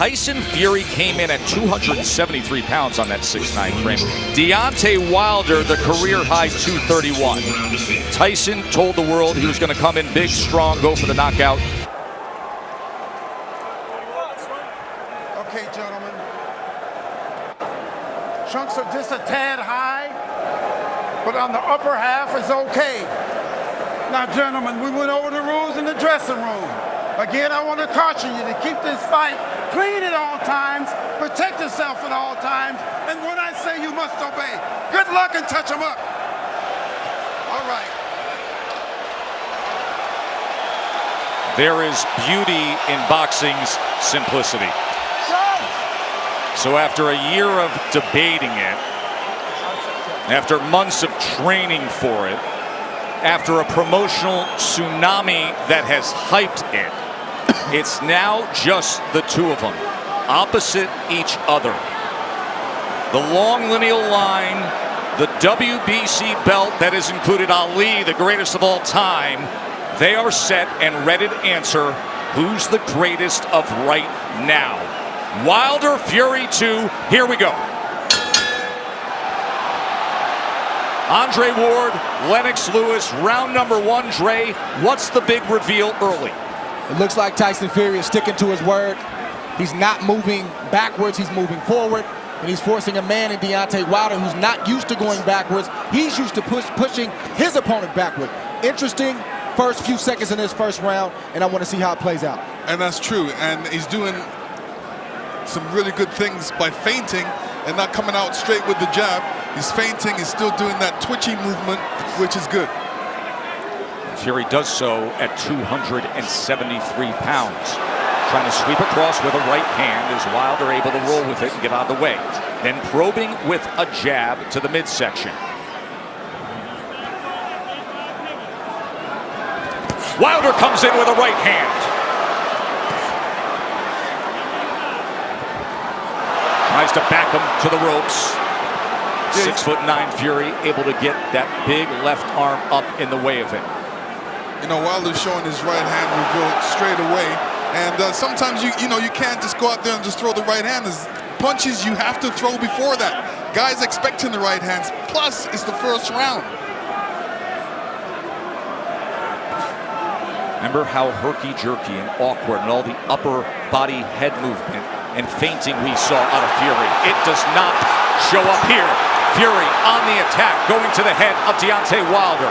Tyson Fury came in at 273 pounds on that 6'9" frame. Deontay Wilder, the career high 231. Tyson told the world he was going to come in big, strong, go for the knockout. Okay, gentlemen. Chunks are just a tad high, but on the upper half is okay. Now, gentlemen, we went over the rules in the dressing room. Again, I want to caution you to keep this fight clean at all times, protect yourself at all times, and when I say you must obey, good luck and touch them up. All right. There is beauty in boxing's simplicity. So after a year of debating it, after months of training for it, after a promotional tsunami that has hyped it, it's now just the two of them, opposite each other. The long lineal line, the WBC belt that has included Ali, the greatest of all time, they are set and ready to answer who's the greatest of right now. Wilder, Fury 2, here we go. Andre Ward, Lennox Lewis, round number 1. Dre, what's the big reveal early? It looks like Tyson Fury is sticking to his word. He's not moving backwards, he's moving forward. And he's forcing a man in Deontay Wilder who's not used to going backwards. He's used to pushing his opponent backward. Interesting first few seconds in this first round, and I want to see how it plays out. And that's true, and he's doing some really good things by feinting and not coming out straight with the jab. He's feinting, he's still doing that twitchy movement, which is good. Fury does so at 273 pounds. Trying to sweep across with a right hand as Wilder able to roll with it and get out of the way. Then probing with a jab to the midsection. Wilder comes in with a right hand. Tries to back him to the ropes. 6'9" Fury able to get that big left arm up in the way of it. You know, Wilder's showing his right hand reveal straight away. And sometimes you can't just go out there and just throw the right hand. There's punches you have to throw before that. Guys expecting the right hands. Plus, it's the first round. Remember how herky-jerky and awkward and all the upper body head movement and feinting we saw out of Fury. It does not show up here. Fury on the attack, going to the head of Deontay Wilder.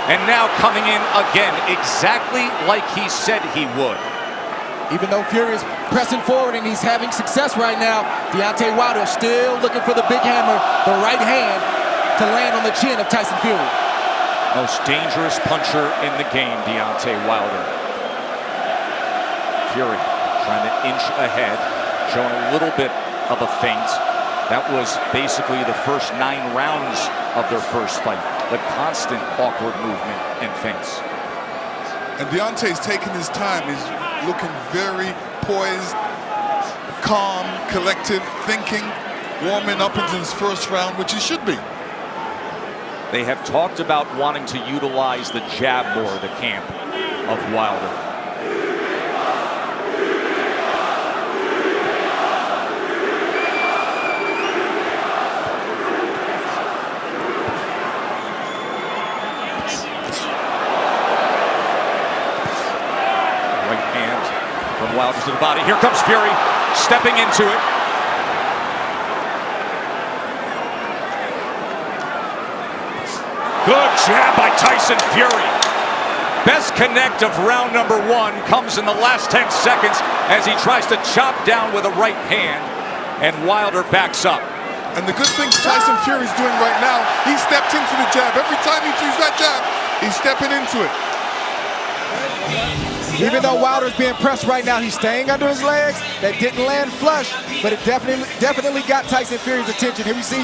And now coming in again, exactly like he said he would. Even though Fury is pressing forward and he's having success right now, Deontay Wilder is still looking for the big hammer, the right hand, to land on the chin of Tyson Fury. Most dangerous puncher in the game, Deontay Wilder. Fury trying to inch ahead, showing a little bit of a feint. That was basically the first 9 rounds of their first fight. The constant awkward movement and feints. And Deontay's taking his time. He's looking very poised, calm, collective, thinking, warming up into his first round, which he should be. They have talked about wanting to utilize the jab more, the camp of Wilder. From Wilder to the body. Here comes Fury, stepping into it. Good jab by Tyson Fury. Best connect of round number 1 comes in the last 10 seconds as he tries to chop down with a right hand, and Wilder backs up. And the good thing Tyson Fury's doing right now, he stepped into the jab. Every time he throws that jab, he's stepping into it. Even though Wilder's being pressed right now, he's staying under his legs. That didn't land flush, but it definitely got Tyson Fury's attention. Here we see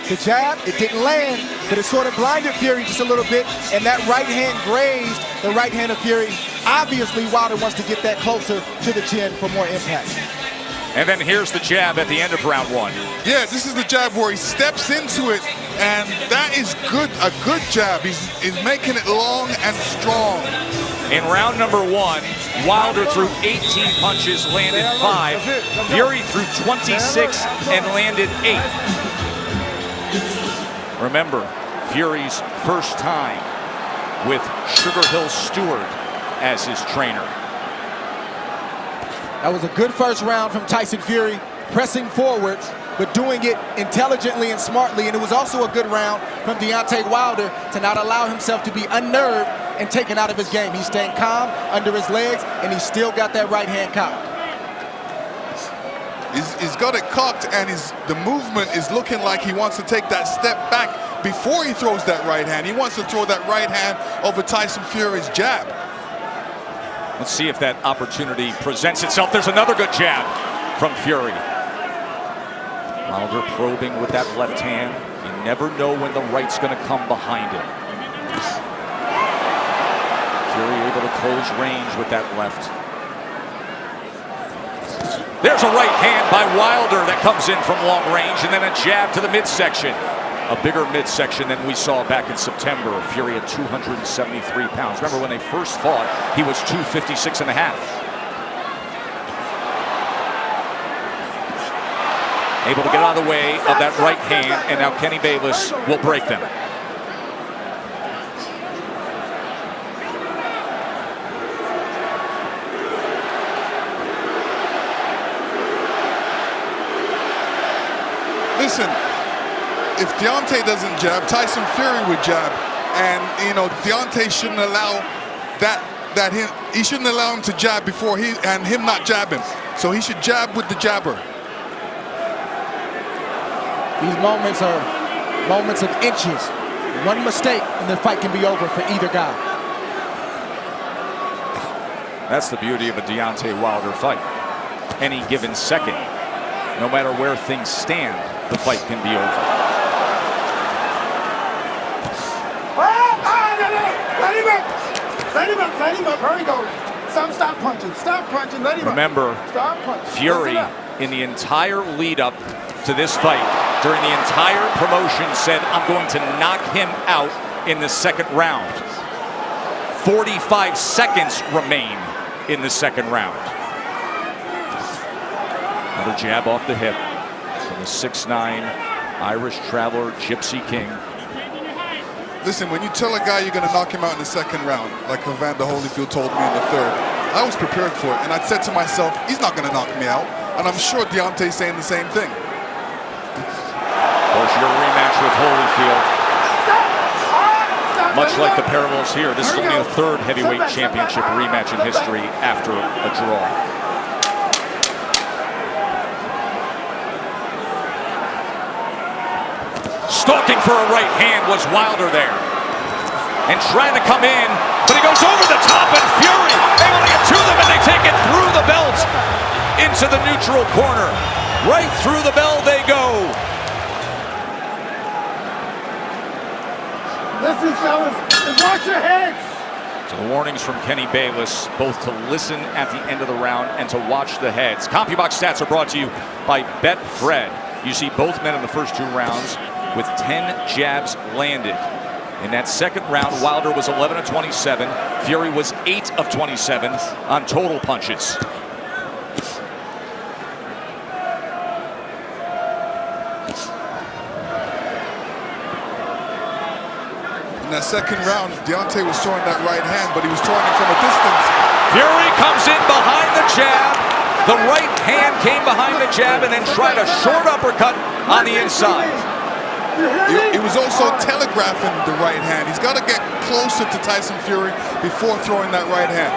the jab, it didn't land, but it sort of blinded Fury just a little bit, and that right hand grazed the right hand of Fury. Obviously, Wilder wants to get that closer to the chin for more impact. And then here's the jab at the end of round 1. Yeah, this is the jab where he steps into it, and that is good, a good jab. He's making it long and strong. In round number 1, Wilder threw 18 punches, landed 5. Fury threw 26 and landed 8. Remember, Fury's first time with Sugar Hill Stewart as his trainer. That was a good first round from Tyson Fury, pressing forward, but doing it intelligently and smartly. And it was also a good round from Deontay Wilder to not allow himself to be unnerved and taken out of his game. He's staying calm under his legs, and he's still got that right hand cocked. He's got it cocked, and the movement is looking like he wants to take that step back before he throws that right hand. He wants to throw that right hand over Tyson Fury's jab. Let's see if that opportunity presents itself. There's another good jab from Fury. Wilder probing with that left hand. You never know when the right's going to come behind it. Fury able to close range with that left. There's a right hand by Wilder that comes in from long range, and then a jab to the midsection. A bigger midsection than we saw back in September. Fury at 273 pounds. Remember when they first fought, he was 256 and a half. Able to get out of the way of that right hand, and now Kenny Bayless will break them. Listen, if Deontay doesn't jab, Tyson Fury would jab, and Deontay shouldn't allow he shouldn't allow him to jab before him not jab him. So he should jab with the jabber. These moments are moments of inches. One mistake and the fight can be over for either guy. That's the beauty of a Deontay Wilder fight. Any given second, no matter where things stand, the fight can be over. Let him up. Hurry, go. Stop punching. Let him Remember, up. Stop punching. Fury, in the entire lead up to this fight, during the entire promotion, said, I'm going to knock him out in the second round. 45 seconds remain in the second round. Another jab off the hip from the 6'9" Irish traveler, Gypsy King. Listen, when you tell a guy you're going to knock him out in the second round, like Evander Holyfield told me in the third, I was prepared for it, and I said to myself, he's not going to knock me out. And I'm sure Deontay's saying the same thing. Of course, your rematch with Holyfield, much like the parallels here, this is only the third heavyweight championship rematch in history after a draw. Stalking for a right hand was Wilder there. And trying to come in, but he goes over the top, and Fury able to get to them, and they take it through the belt into the neutral corner. Right through the bell they go. Listen, fellas, and watch your heads. So the warnings from Kenny Bayless, both to listen at the end of the round and to watch the heads. CompuBox stats are brought to you by Betfred. You see both men in the first 2 rounds with 10 jabs landed. In that second round, Wilder was 11 of 27. Fury was 8 of 27 on total punches. In that second round, Deontay was throwing that right hand, but he was throwing it from a distance. Fury comes in behind the jab. The right hand came behind the jab and then tried a short uppercut on the inside. He was also telegraphing the right hand. He's got to get closer to Tyson Fury before throwing that right hand.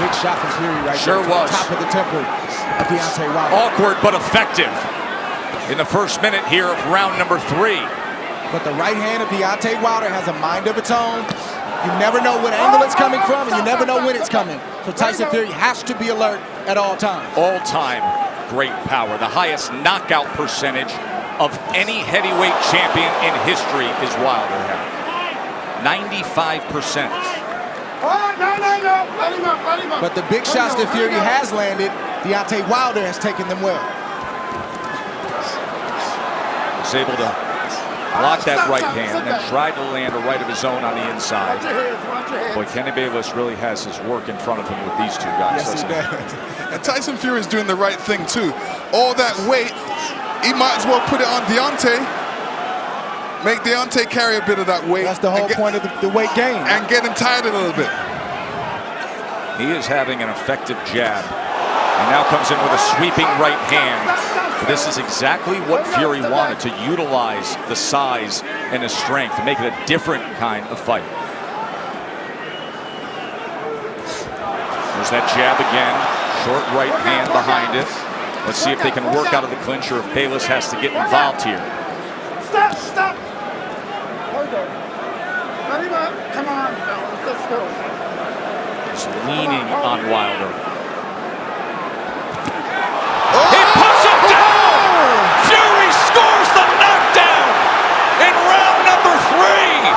Big shot from Fury right Sure there. was. Top of the temple of Deontay Wilder. Awkward but effective in the first minute here of round number 3. But the right hand of Deontay Wilder has a mind of its own. You never know what angle it's coming from, and you never know when it's coming. So Tyson Fury has to be alert at all times. All time great power. The highest knockout percentage of any heavyweight champion in history is Wilder had. 95%. No. But the big shots that Fury has landed, Deontay Wilder has taken them well. Was able to blocked that right hand, and tried to land a right of his own on the inside. Boy, Kenny Bayless really has his work in front of him with these two guys. Yes, he does. And Tyson Fury is doing the right thing too. All that weight, he might as well put it on Deontay. Make Deontay carry a bit of that weight. That's the whole point of the weight gain. And get him tired a little bit. He is having an effective jab. And now comes in with a sweeping right hand. This is exactly what Fury wanted, to utilize the size and the strength to make it a different kind of fight. There's that jab again. Short right hand behind it. Let's see if they can work out of the clinch or if Bayless has to get involved here. Stop, stop. Hold on. Let him up. Come on, fellas. Let's go. He's leaning on Wilder. He puts him down! Fury scores the knockdown in round number 3.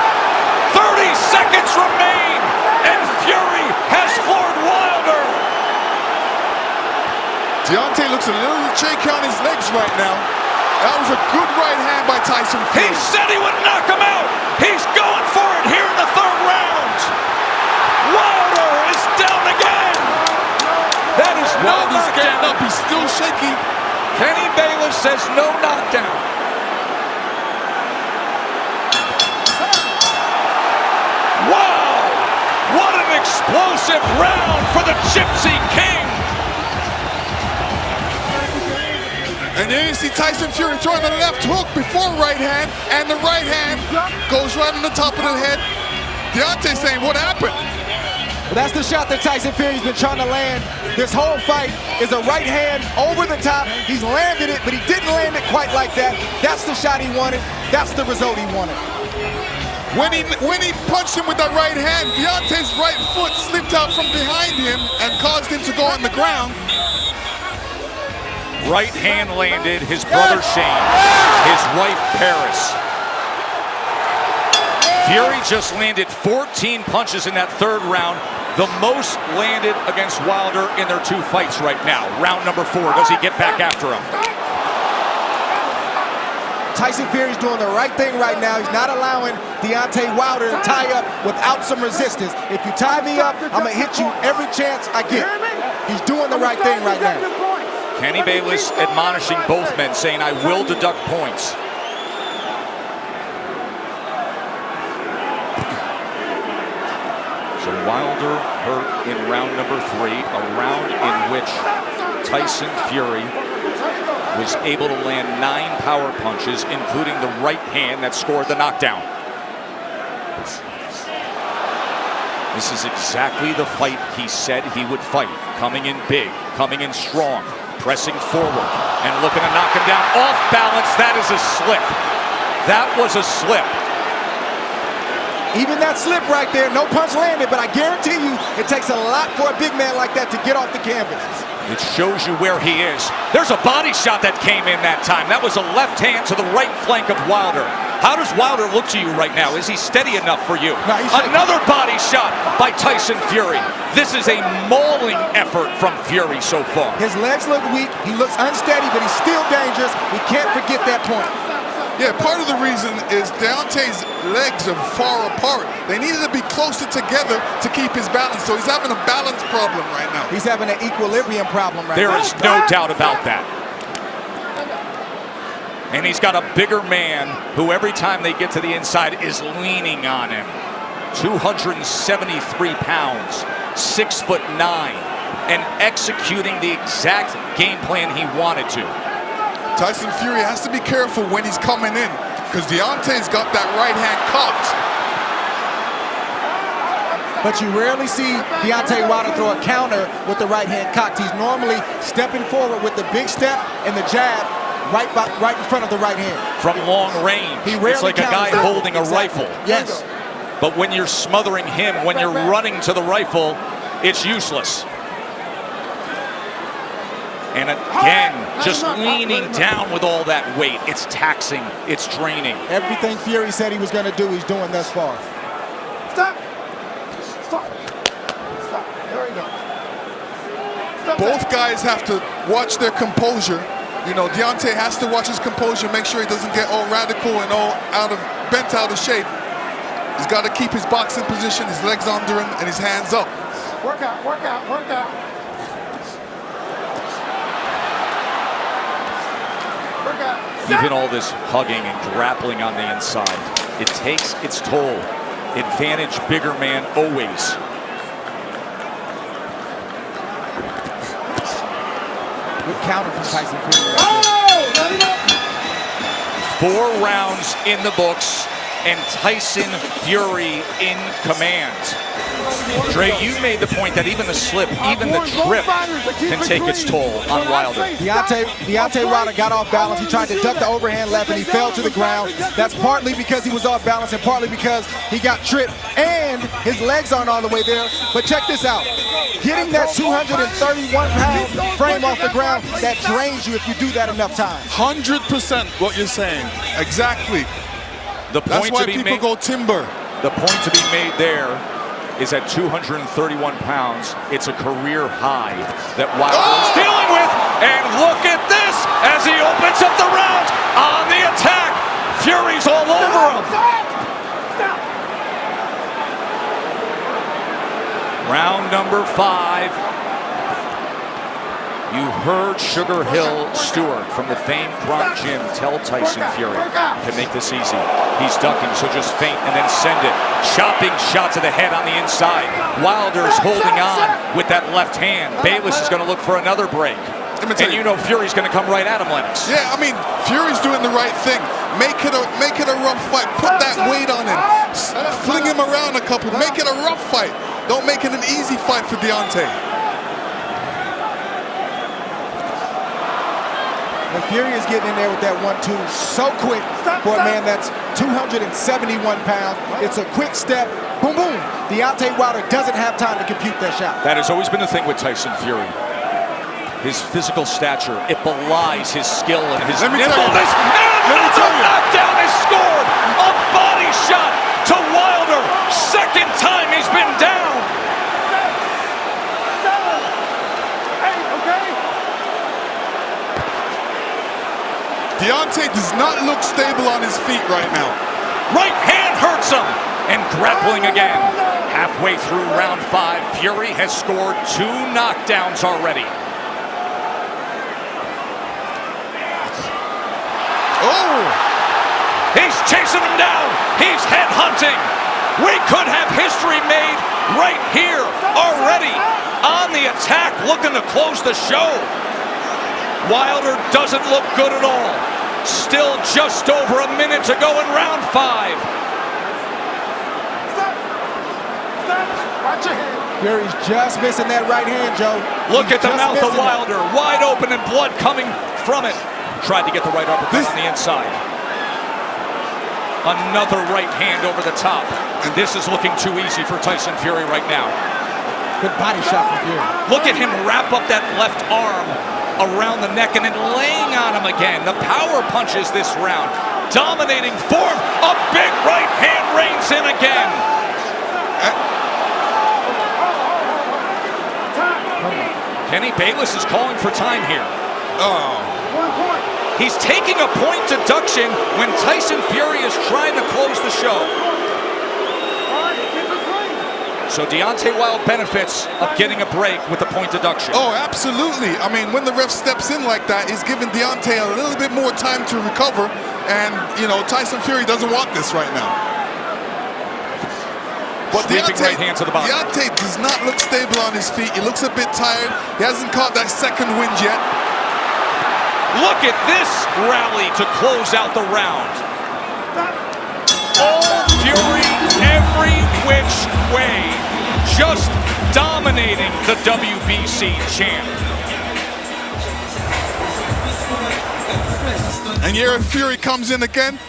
30 seconds remain, and Fury has floored Wilder. Deontay looks a little shaky on his legs right now. That was a good right hand by Tyson Fury. He said he would knock him out. He's going for it here in the 3rd round. Wilder is down again. That is no Wilder's knockdown. getting up. He's still shaky. Kenny Bayless says no knockdown. Wow! What an explosive round for the Gypsy King. And there you see Tyson Fury throwing a left hook before right hand, and the right hand goes right on the top of the head. Deontay saying, what happened? But that's the shot that Tyson Fury's been trying to land this whole fight, is a right hand over the top. He's landed it, but he didn't land it quite like that. That's the shot he wanted. That's the result he wanted. When he punched him with that right hand, Deontay's right foot slipped out from behind him and caused him to go on the ground. Right hand landed, his brother Shane, his wife Paris. Fury just landed 14 punches in that 3rd round, the most landed against Wilder in their 2 fights right now. Round number 4, does he get back after him? Tyson Fury's doing the right thing right now. He's not allowing Deontay Wilder to tie up without some resistance. If you tie me up, I'm gonna hit you every chance I get. He's doing the right thing right now. Kenny Bayless admonishing both men, saying, I will deduct points. So Wilder hurt in round number 3, a round in which Tyson Fury was able to land 9 power punches, including the right hand that scored the knockdown. This is exactly the fight he said he would fight. Coming in big, coming in strong, pressing forward, and looking to knock him down. Off balance, that is a slip. That was a slip. Even that slip right there, no punch landed, but I guarantee you it takes a lot for a big man like that to get off the canvas. It shows you where he is. There's a body shot that came in that time. That was a left hand to the right flank of Wilder. How does Wilder look to you right now? Is he steady enough for you? No, another body shot by Tyson Fury. This is a mauling effort from Fury so far. His legs look weak. He looks unsteady, but he's still dangerous. We can't forget that point. Yeah, part of the reason is Deontay's legs are far apart. They needed to be closer together to keep his balance, so he's having a balance problem right now. He's having an equilibrium problem right now. There is no doubt about that. And he's got a bigger man who every time they get to the inside is leaning on him. 273 pounds, 6'9", and executing the exact game plan he wanted to. Tyson Fury has to be careful when he's coming in, because Deontay's got that right hand cocked. But you rarely see Deontay Wilder throw a counter with the right hand cocked. He's normally stepping forward with the big step and the jab right in front of the right hand. From long range, it's like a guy holding a rifle. Yes. But when you're smothering him, when you're running to the rifle, it's useless. And again, just leaning down with all that weight. It's taxing, it's draining. Everything Fury said he was going to do, he's doing thus far. Stop. Stop. Stop. There we go. Stop Both guys have to watch their composure You know, Deontay has to watch his composure, make sure he doesn't get all radical and all bent out of shape. He's got to keep his boxing position, his legs under him, and his hands up. Work out, work out, work out. Work out. Even all this hugging and grappling on the inside, it takes its toll. Advantage bigger man always. Good counter from Tyson Fury. Oh! 4 rounds in the books, and Tyson Fury in command. Dre, you made the point that even the slip, even the trip can take its toll on Wilder. Deontay Wilder got off balance. He tried to duck the overhand left and he fell to the ground. That's partly because he was off balance and partly because he got tripped and his legs aren't all the way there. But check this out. Getting that 231-pound frame off the ground, that drains you if you do that enough times. 100% what you're saying. Exactly. That's why people go timber. The point to be made there is at 231 pounds. It's a career high that Wilder is dealing with. And look at this as he opens up the round on the attack. Fury's all over him. Round number 5. You heard Sugar Hill Stewart from the famed Gronk Gym tell Tyson Fury to make this easy. He's ducking, so just feint and then send it. Chopping shot to the head on the inside. Wilder's holding on with that left hand. Bayless is going to look for another break. And you know Fury's going to come right at him, Lennox. Yeah, I mean, Fury's doing the right thing. Make it a rough fight. Put that weight on him. Fling him around a couple. Make it a rough fight. Don't make it an easy fight for Deontay. And Fury is getting in there with that 1-2 so quick for a man that's 271 pounds. It's a quick step, boom, boom. Deontay Wilder doesn't have time to compute that shot. That has always been the thing with Tyson Fury. His physical stature, it belies his skill and his nimbleness. And another knockdown is scored. A body shot to Wilder. Second time he's been down. Deontay does not look stable on his feet right now. Right hand hurts him. And grappling again. Halfway through round 5, Fury has scored 2 knockdowns already. Oh! He's chasing him down. He's head hunting. We could have history made right here already. On the attack, looking to close the show. Wilder doesn't look good at all. Still just over a minute to go in round 5. Watch your head. Fury's just missing that right hand, Joe. Look at the Just mouth of missing it. Wilder, wide open and blood coming from it. Tried to get the right uppercut on the inside. Another right hand over the top. And this is looking too easy for Tyson Fury right now. Good body shot from Fury. Look at him wrap up that left arm around the neck and then laying on him again. The power punches this round. Dominating form. A big right hand reins in again. Kenny Bayless is calling for time here. Oh. 1 point. He's taking a point deduction when Tyson Fury is trying to close the show. So Deontay Wilder benefits of getting a break with the point deduction. Oh, absolutely. I mean, when the ref steps in like that, he's giving Deontay a little bit more time to recover. And, you know, Tyson Fury doesn't want this right now. But Right hand to the body. Deontay does not look stable on his feet. He looks a bit tired. He hasn't caught that second wind yet. Look at this rally to close out the round. All Fury every which way, just dominating the WBC champ. And here Fury comes in again,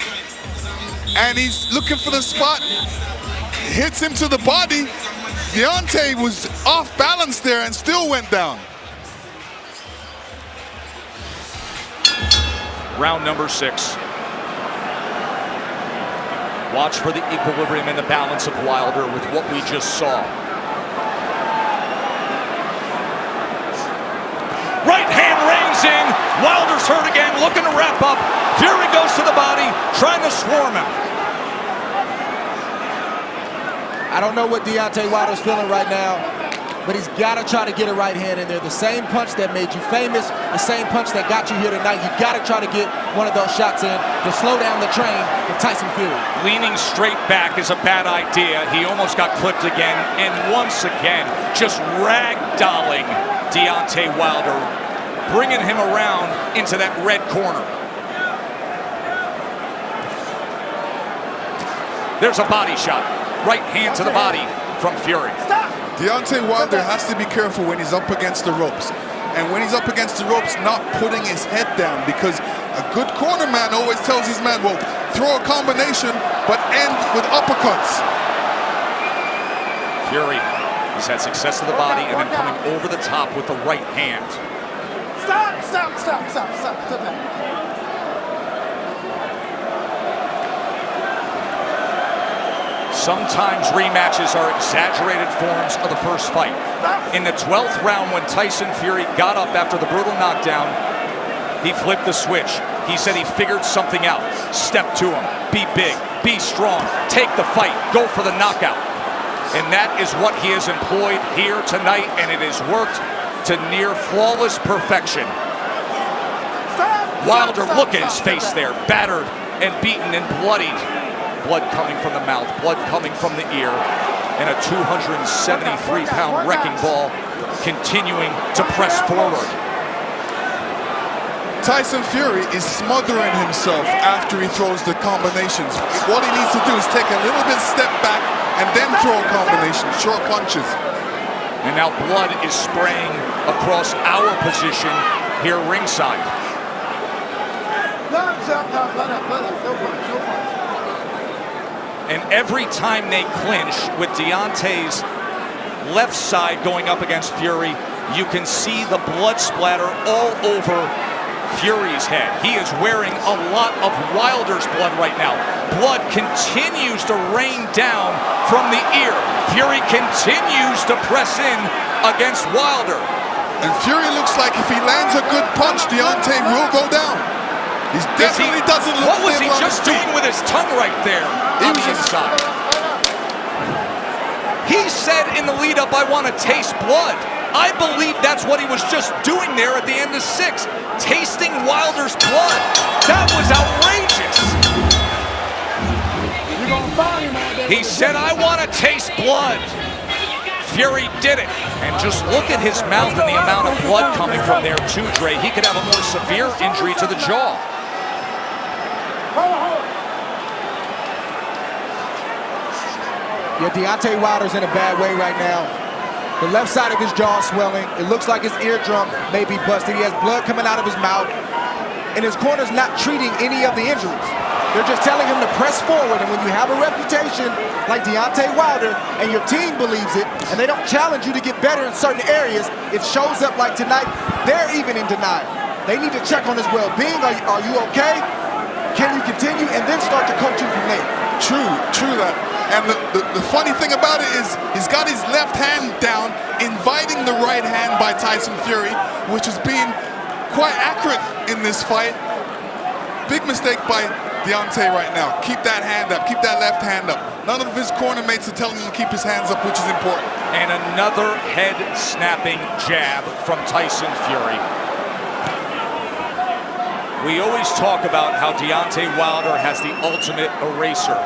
and he's looking for the spot. Hits him to the body. Deontay was off balance there and still went down. Round number 6. Watch for the equilibrium and the balance of Wilder with what we just saw. Right hand reins in. Wilder's hurt again, looking to wrap up. Fury goes to the body, trying to swarm him. I don't know what Deontay Wilder's feeling right now, but he's got to try to get a right hand in there. The same punch that made you famous, the same punch that got you here tonight. You got to try to get one of those shots in to slow down the train of Tyson Fury. Leaning straight back is a bad idea. He almost got clipped again, and once again, just ragdolling Deontay Wilder, bringing him around into that red corner. There's a body shot. Right hand to the body from Fury. Deontay Wilder has to be careful when he's up against the ropes. And when he's up against the ropes, not putting his head down, because a good corner man always tells his man, well, throw a combination, but end with uppercuts. Fury has had success to the body and then coming over the top with the right hand. Stop that. Sometimes rematches are exaggerated forms of the first fight. In the 12th round, when Tyson Fury got up after the brutal knockdown, he flipped the switch. He said he figured something out. Step to him. Be big. Be strong. Take the fight. Go for the knockout. And that is what he has employed here tonight, and it has worked to near flawless perfection. Wilder, look at his face there. Battered and beaten and bloodied. Blood coming from the mouth, blood coming from the ear, and a 273-pound wrecking ball continuing to press forward. Tyson Fury is smothering himself after he throws the combinations. What he needs to do is take a little bit step back and then throw a combination, short punches. And now blood is spraying across our position here ringside. And every time they clinch with Deontay's left side going up against Fury, you can see the blood splatter all over Fury's head. He is wearing a lot of Wilder's blood right now. Blood continues to rain down from the ear. Fury continues to press in against Wilder. And Fury looks like if he lands a good punch, Deontay will go down. He definitely doesn't look What was he stable on just his feet. doing with his tongue right there on the inside? He said in the lead up, I want to taste blood. I believe that's what he was just doing there at the end of 6, tasting Wilder's blood. That was outrageous. He said, I want to taste blood. Fury did it. And just look at his mouth and the amount of blood coming from there too, Dre. He could have a more severe injury to the jaw. Yeah, Deontay Wilder's in a bad way right now. The left side of his jaw is swelling. It looks like his eardrum may be busted. He has blood coming out of his mouth. And his corner's not treating any of the injuries. They're just telling him to press forward. And when you have a reputation like Deontay Wilder and your team believes it, and they don't challenge you to get better in certain areas, it shows up like tonight. They're even in denial. They need to check on his well-being. Are you okay? Can you continue? And then start to coach him from there. True that. And the funny thing about it is he's got his left hand down, inviting the right hand by Tyson Fury, which is being quite accurate in this fight. Big mistake by Deontay right now. Keep that hand up. Keep that left hand up. None of his corner mates are telling him to keep his hands up, which is important. And another head-snapping jab from Tyson Fury. We always talk about how Deontay Wilder has the ultimate eraser.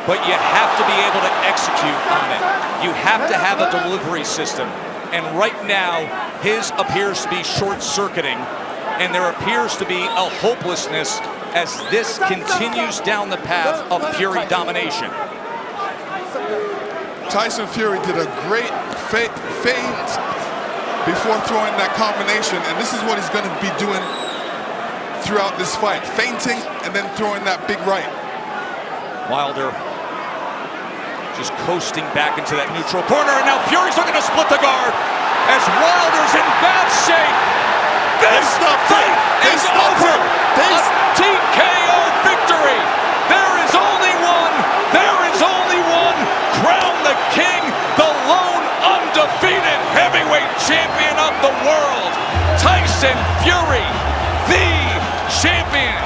But you have to be able to execute on it. You have to have a delivery system. And right now, his appears to be short-circuiting. And there appears to be a hopelessness as this continues down the path of Fury domination. Tyson Fury did a great feint before throwing that combination, and this is what he's going to be doing throughout this fight. Feinting and then throwing that big right. Wilder just coasting back into that neutral corner, and now Fury's looking to split the guard as Wilder's in bad shape. This fight is over. A TKO victory. There is only one. There is only one. Crown the king, the lone undefeated heavyweight champion of the world, Tyson Tyson Fury, the champion.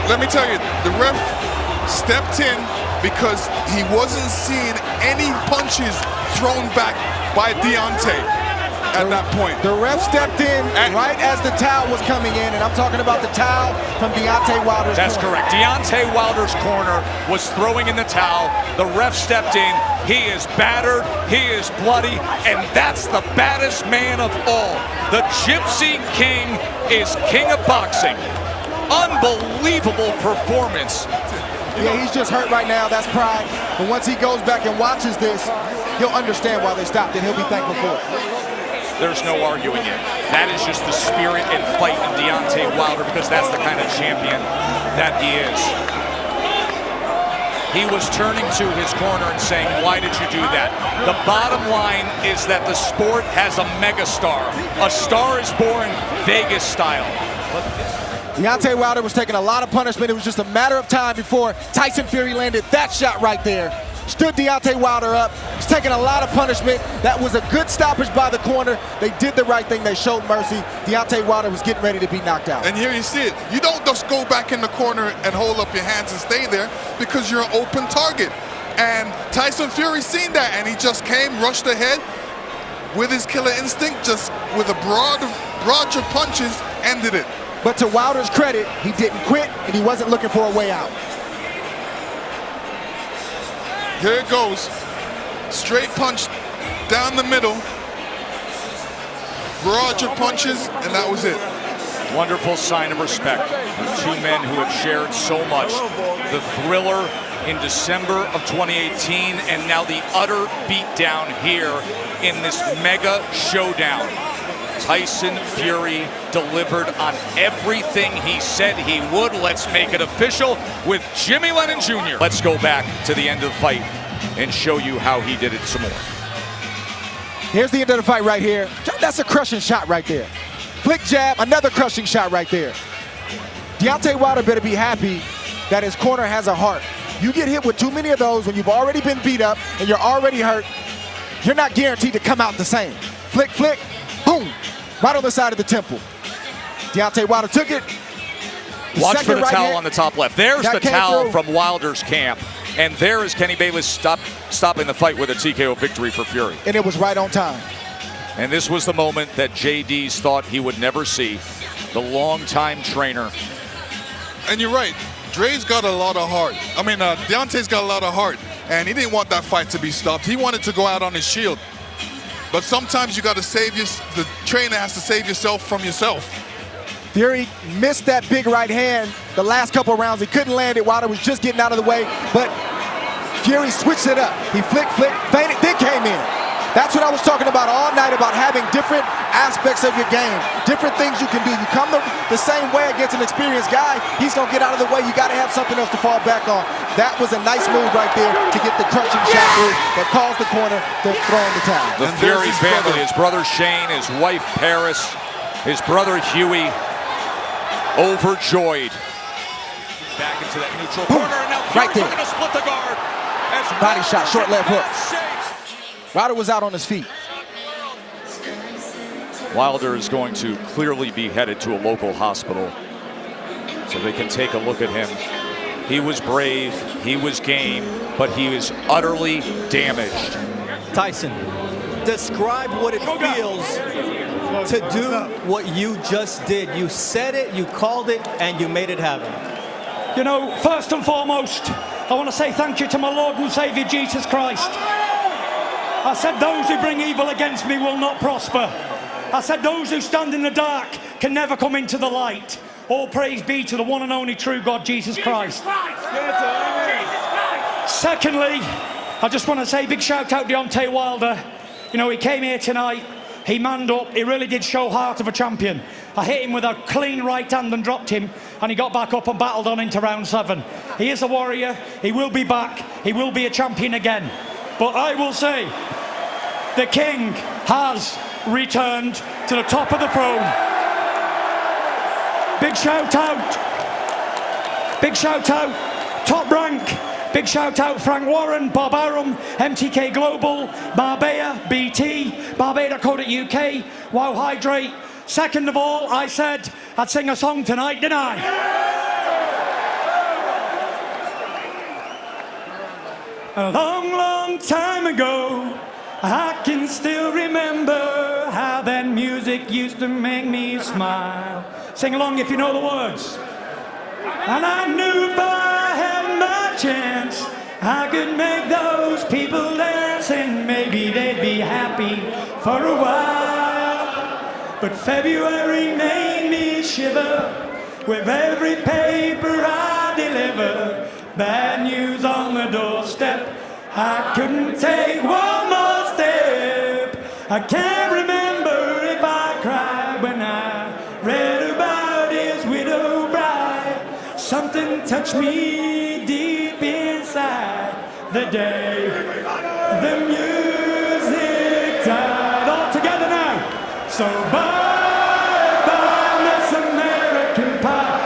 Let me tell you, the ref stepped in because he wasn't seeing any punches thrown back by Deontay at that point. The ref stepped in right as the towel was coming in, and I'm talking about the towel from Deontay Wilder's That's corner. correct. Deontay Wilder's corner was throwing in the towel. The ref stepped in. He is battered. He is bloody. And that's the baddest man of all. The Gypsy King is king of boxing. Unbelievable performance. Yeah, he's just hurt right now. That's pride. But once he goes back and watches this, he'll understand why they stopped, and he'll be thankful for it. There's no arguing it. That is just the spirit and fight in Deontay Wilder, because that's the kind of champion that he is. He was turning to his corner and saying, why did you do that? The bottom line is that the sport has a megastar. A star is born Vegas style. Deontay Wilder was taking a lot of punishment. It was just a matter of time before Tyson Fury landed that shot right there. Stood Deontay Wilder up. He's taking a lot of punishment. That was a good stoppage by the corner. They did the right thing. They showed mercy. Deontay Wilder was getting ready to be knocked out. And here you see it. You don't just go back in the corner and hold up your hands and stay there, because you're an open target. And Tyson Fury seen that, and he just came, rushed ahead with his killer instinct, just with a barrage of punches, ended it. But to Wilder's credit, he didn't quit, and he wasn't looking for a way out. Here it goes. Straight punch down the middle. Barrage of punches, and that was it. Wonderful sign of respect. Two men who have shared so much. The thriller in December of 2018, and now the utter beatdown here in this mega showdown. Tyson Fury delivered on everything he said he would. Let's make it official with Jimmy Lennon Jr. Let's go back to the end of the fight and show you how he did it some more. Here's the end of the fight right here. That's a crushing shot right there. Flick jab, another crushing shot right there. Deontay Wilder better be happy that his corner has a heart. You get hit with too many of those when you've already been beat up and you're already hurt, you're not guaranteed to come out the same. Flick, flick, boom, right on the side of the temple. Deontay Wilder took it. Watch for the towel on the top left. There's the towel from Wilder's camp. And there is Kenny Bayless stopping the fight with a TKO victory for Fury. And it was right on time. And this was the moment that JD's thought he would never see. The longtime trainer. And you're right. Dre's got a lot of heart. I mean, Deontay's got a lot of heart. And he didn't want that fight to be stopped. He wanted to go out on his shield. But sometimes you got to save the trainer has to save yourself from yourself. Fury missed that big right hand the last couple of rounds. He couldn't land it. Wilder was just getting out of the way, but Fury switched it up. He flicked, feinted, then came in. That's what I was talking about all night, about having different aspects of your game, different things you can do. You come the same way against an experienced guy, he's going to get out of the way. You got to have something else to fall back on. That was a nice move right there to get the crushing shot through that caused the corner to throw in the towel. The Fury family, his brother Shane, his wife Paris, his brother Huey, overjoyed. Back into that neutral corner, and now Fury's looking to split the guard. Body shot, short left hook. Wilder was out on his feet. Wilder is going to clearly be headed to a local hospital so they can take a look at him. He was brave, he was game, but he was utterly damaged. Tyson, describe what it feels to do what you just did. You said it, you called it, and you made it happen. You know, first and foremost, I want to say thank you to my Lord and Savior Jesus Christ. I said those who bring evil against me will not prosper. I said those who stand in the dark can never come into the light. All praise be to the one and only true God, Jesus Christ. Secondly, I just want to say big shout out to Deontay Wilder. You know, he came here tonight, he manned up, he really did show heart of a champion. I hit him with a clean right hand and dropped him, and he got back up and battled on into round 7. He is a warrior, he will be back, he will be a champion again. But I will say, the king has returned to the top of the throne. Big shout out. Big shout out. Top Rank. Big shout out Frank Warren, Bob Arum, MTK Global, Marbella, BT, Barbada.co.uk, Wow Hydrate. Second of all, I said I'd sing a song tonight, didn't I? A long, long time ago, I can still remember how that music used to make me smile. Sing along if you know the words. And I knew if I had my chance, I could make those people dance, and maybe they'd be happy for a while. But February made me shiver with every paper I deliver. Bad news on the doorstep, I couldn't take one more step. I can't remember if I cried when I read about his widow bride. Something touched me deep inside the day the music died. All together now. So bye bye, Miss American Pie.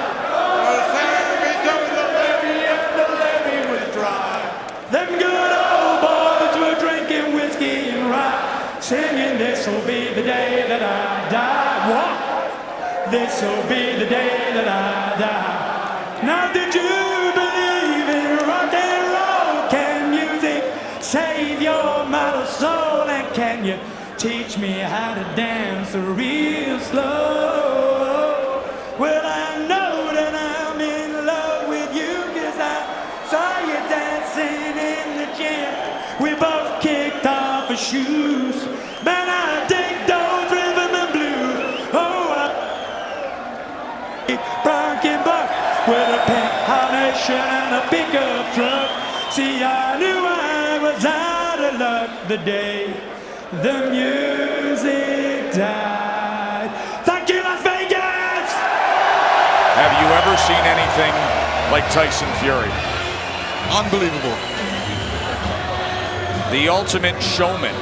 Them good old boys were drinking whiskey and rye, singing this'll be the day that I die. What? This'll be the day that I die. Now did you believe in rock and roll? Can music save your mortal soul? And can you teach me how to dance real slow? Well, I know that I'm in love with you, 'cause I saw you dancing in the gym. We both kicked off our shoes. Man, I dig those rhythm and blues. Oh, I Bronkin Buck with a pink carnation and a pickup truck. See, I knew I was out of luck the day the music died. Thank you, Las Vegas! Have you ever seen anything like Tyson Fury? Unbelievable. The ultimate showman.